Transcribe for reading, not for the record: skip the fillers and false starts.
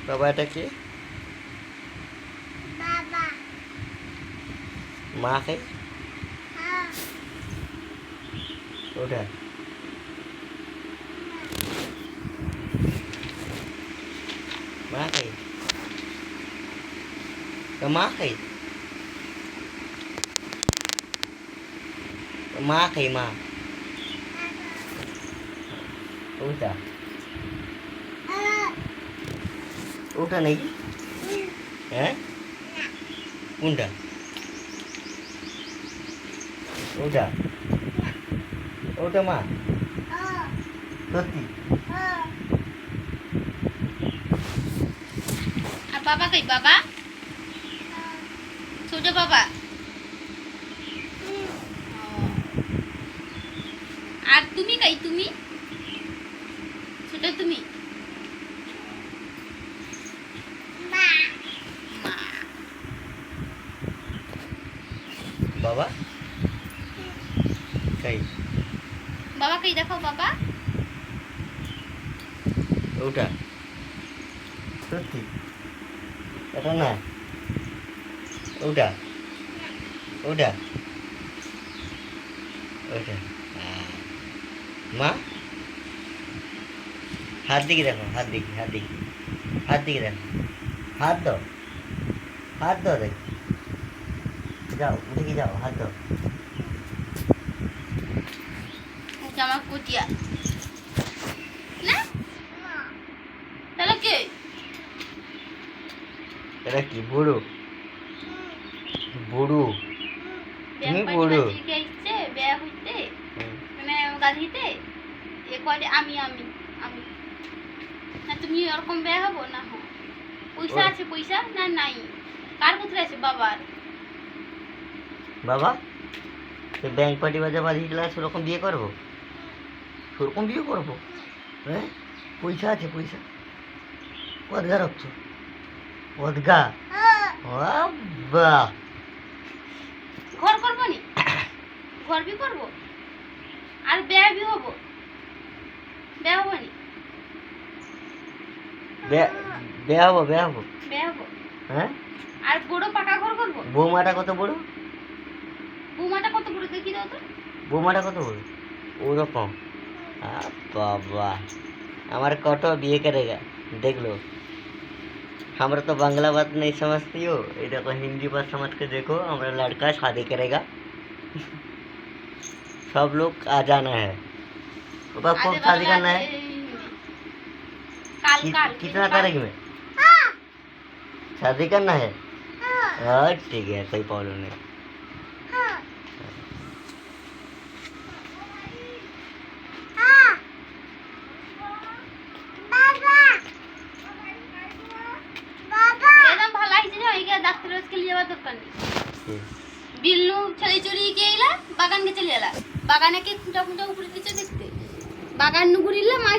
বাবা এটা কি? বাবা। মা কে? হ্যাঁ। ওটা মা কে? মা কে? মা কে? মা ওটা ওটা নাকি? হ্যাঁ কোনটা? ওটা ওটা মা সত্যি? আর বাবা কই? বাবা ছোট বাবা। আর তুমি কই? তুমি ছোট তুমি? মা। মা। বাবা কই? বাবা কই দেখো বাবা। ওটা সত্যি? এটা না ওটা ওটা ওটা মা হাত দিকে দেখো, হাত দিকে, হাত দিকে, হাত দিকে দেখো, হাত দাও, হাত দাও, দেখ যাও উঠে যাও, হাত দাও। জামা কুটিয়া না তাহলে কে? এটা কি বুড়ো? বুড়ো তুমি বুড়ো? বেয়া হইতে মানে গাধিতে এ করে আমি আমি আমি না তুমি ওরকম বেয়া হবো না হো পয়সা আছে পয়সা না নাই কার কোথায় আছে বাবার বাবা ব্যাংক পার্টি বাজা বাজিয়ে গেলে সেরকম বিয়ে করবো? সেরকম বিয়ে করবো? হ্যাঁ পয়সা আছে পয়সা? অদগা রাখছো? অদগা? বাহ ঘর করবো নি ঘর বি করবো আর বেয়া বি হবো বেয়া হবো নি বেয়া হবো, বেয়া হবো, বেয়া হবো হ্যাঁ। আর বড় পাকা ঘর করবো। বৌমাটা কত বড়? বৌমাটা কত বড় দেখি দাও তো। বৌমাটা কত বড়? ওরকম? बाबा हमारे कटो बिये करेगा देख लो। हमरा तो बांग्ला बात नहीं समझती हो, ये देखो हिंदी बात समझ के देखो। हमारा लड़का शादी करेगा सब लोग आ जाना है। बाबा कब शादी करना है? कितना तारीख में शादी करना है? ठीक है कोई प्रॉब्लम नहीं। बिल्लू छली चुरी के इला बागान के चले आला बागाने के खुंटा खुंटा ऊपर नीचे देखते बागान नु घुरिला माई